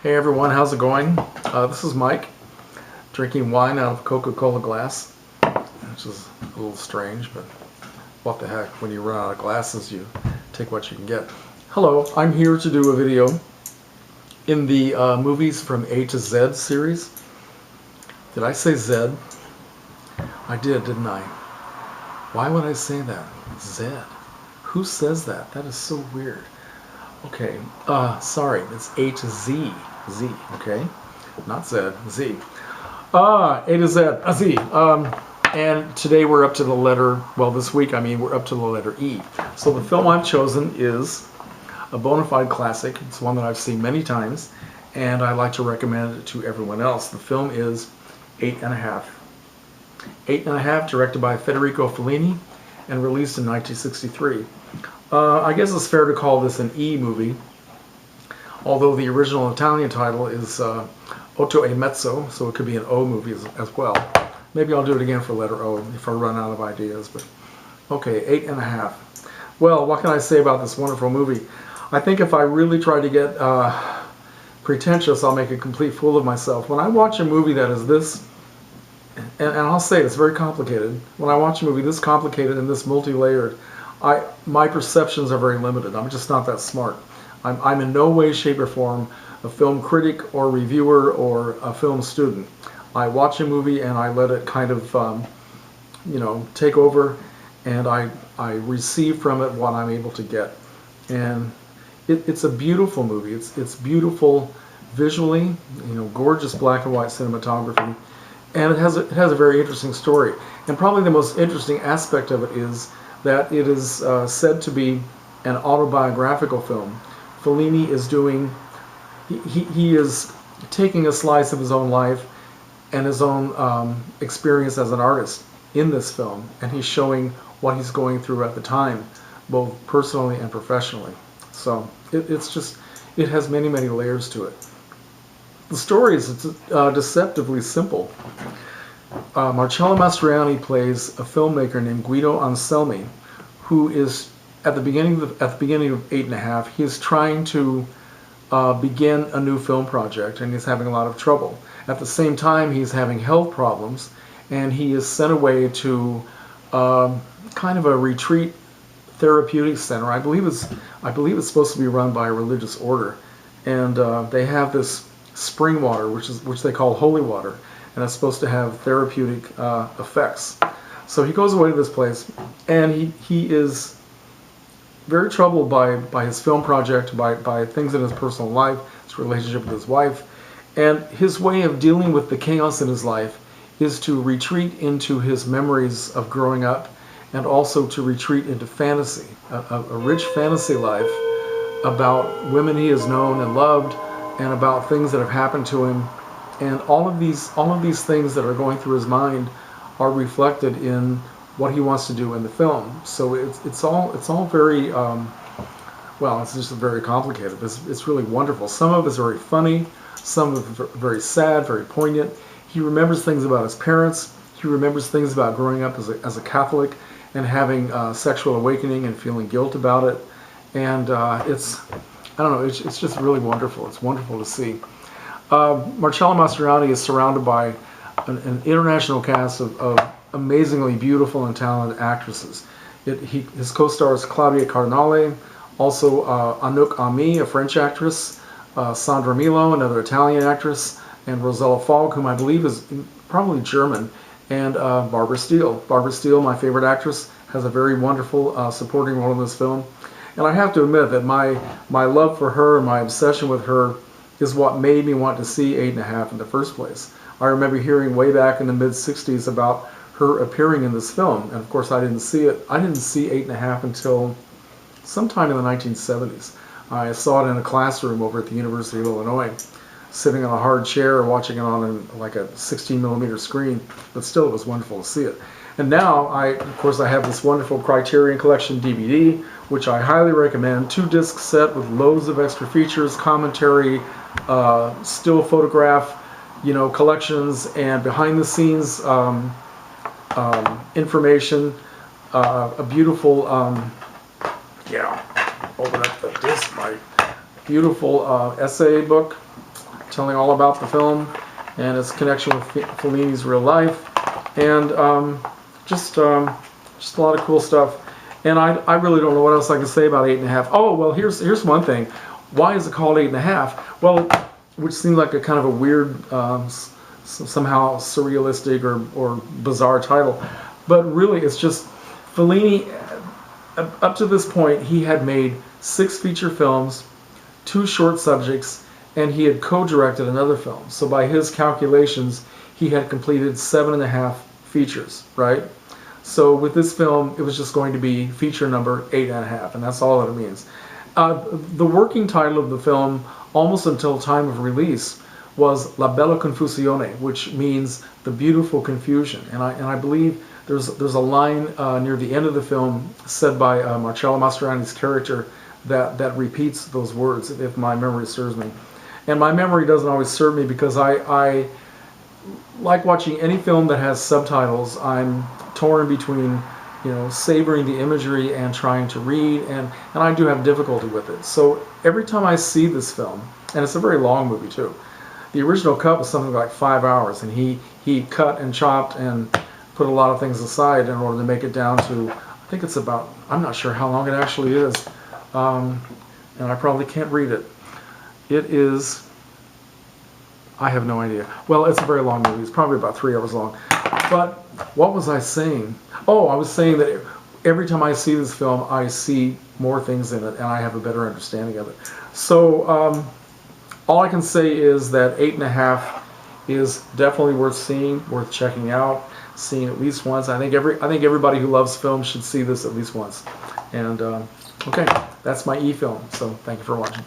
Hey everyone, how's it going? This is Mike, drinking wine out of a Coca-Cola glass, which is a little strange, but what the heck, when you run out of glasses, you take what you can get. Hello, I'm here to do a video in the Movies from A to Z series. Did I say Z? I did, didn't I? Why would I say that? Z. Who says that? That is so weird. Okay, sorry, it's A to Z. Z, okay? Not Z, Z. A to Z, Z. And today we're up to the letter, well, this week, we're up to the letter E. So the film I've chosen is a bona fide classic. It's one that I've seen many times, and I like to recommend it to everyone else. The film is 8½. 8½, directed by Federico Fellini and released in 1963. I guess it's fair to call this an E movie, although the original Italian title is Otto e Mezzo, so it could be an O movie as well. Maybe I'll do it again for letter O if I run out of ideas. But okay, 8½. Well, what can I say about this wonderful movie? I think if I really try to get pretentious, I'll make a complete fool of myself. When I watch a movie that is this, and I'll say it's very complicated, when I watch a movie this complicated and this multi-layered, my perceptions are very limited. I'm just not that smart. I'm in no way, shape, or form a film critic or reviewer or a film student. I watch a movie and I let it kind of, take over, and I receive from it what I'm able to get. And it's a beautiful movie. It's beautiful visually, gorgeous black and white cinematography, and it has a very interesting story. And probably the most interesting aspect of it is that it is said to be an autobiographical film. Fellini is doing, he is taking a slice of his own life and his own experience as an artist in this film, and he's showing what he's going through at the time, both personally and professionally. So it has many, many layers to it. The story is deceptively simple. Marcello Mastroianni plays a filmmaker named Guido Anselmi, who is at the beginning of 8½. He is trying to begin a new film project, and he's having a lot of trouble. At the same time, he's having health problems, and he is sent away to kind of a retreat therapeutic center. I believe it's supposed to be run by a religious order, and they have this spring water, which they call holy water, and it's supposed to have therapeutic effects. So he goes away to this place, and he is very troubled by his film project, by things in his personal life, his relationship with his wife, and his way of dealing with the chaos in his life is to retreat into his memories of growing up, and also to retreat into fantasy, a rich fantasy life about women he has known and loved, and about things that have happened to him. And all of these things that are going through his mind are reflected in what he wants to do in the film. So it's all very well, it's just very complicated. It's really wonderful. Some of it's very funny, some of it very sad, very poignant. He remembers things about his parents. He remembers things about growing up as a Catholic and having sexual awakening and feeling guilt about it. And I don't know, it's just really wonderful. It's wonderful to see. Marcello Mastroianni is surrounded by an international cast of amazingly beautiful and talented actresses. His co-stars Claudia Cardinale, also Anouk Aimée, a French actress, Sandra Milo, another Italian actress, and Rosella Falk, whom I believe is probably German, and Barbara Steele. Barbara Steele, my favorite actress, has a very wonderful supporting role in this film. And I have to admit that my love for her, my obsession with her, is what made me want to see 8½, in the first place. I remember hearing way back in the mid-60s about her appearing in this film, and of course I didn't see it. I didn't see 8½, until sometime in the 1970s. I saw it in a classroom over at the University of Illinois, sitting on a hard chair, watching it on like a 16mm screen, but still it was wonderful to see it. And now, of course, I have this wonderful Criterion Collection DVD, which I highly recommend. 2-disc set with loads of extra features, commentary, still photograph, collections, and behind-the-scenes information. A beautiful, open up the disc, my beautiful essay book telling all about the film and its connection with Fellini's real life, and just a lot of cool stuff. And I really don't know what else I can say about 8.5. Oh, well, here's one thing. Why is it called 8.5? Well, which seemed like a kind of a weird, somehow surrealistic or bizarre title. But really, it's just Fellini, up to this point, he had made 6 feature films, 2 short subjects, and he had co-directed another film. So by his calculations, he had completed 7.5 features, right? So with this film, it was just going to be feature number 8.5, and that's all that it means. The working title of the film, almost until time of release, was La Bella Confusione, which means the beautiful confusion. And I believe there's a line near the end of the film said by Marcello Mastroianni's character that repeats those words, if my memory serves me. And my memory doesn't always serve me because I like watching any film that has subtitles. I'm torn between, savoring the imagery and trying to read, and I do have difficulty with it. So every time I see this film, and it's a very long movie too, the original cut was something like 5 hours, and he cut and chopped and put a lot of things aside in order to make it down to, I think it's about, I'm not sure how long it actually is, and I probably can't read it. It is, I have no idea. Well, it's a very long movie. It's probably about 3 hours long. But what was I saying? Oh, I was saying that every time I see this film, I see more things in it, and I have a better understanding of it. So all I can say is that 8.5 is definitely worth seeing, worth checking out, seeing at least once. I think everybody who loves film should see this at least once. And okay, that's my e-film. So thank you for watching.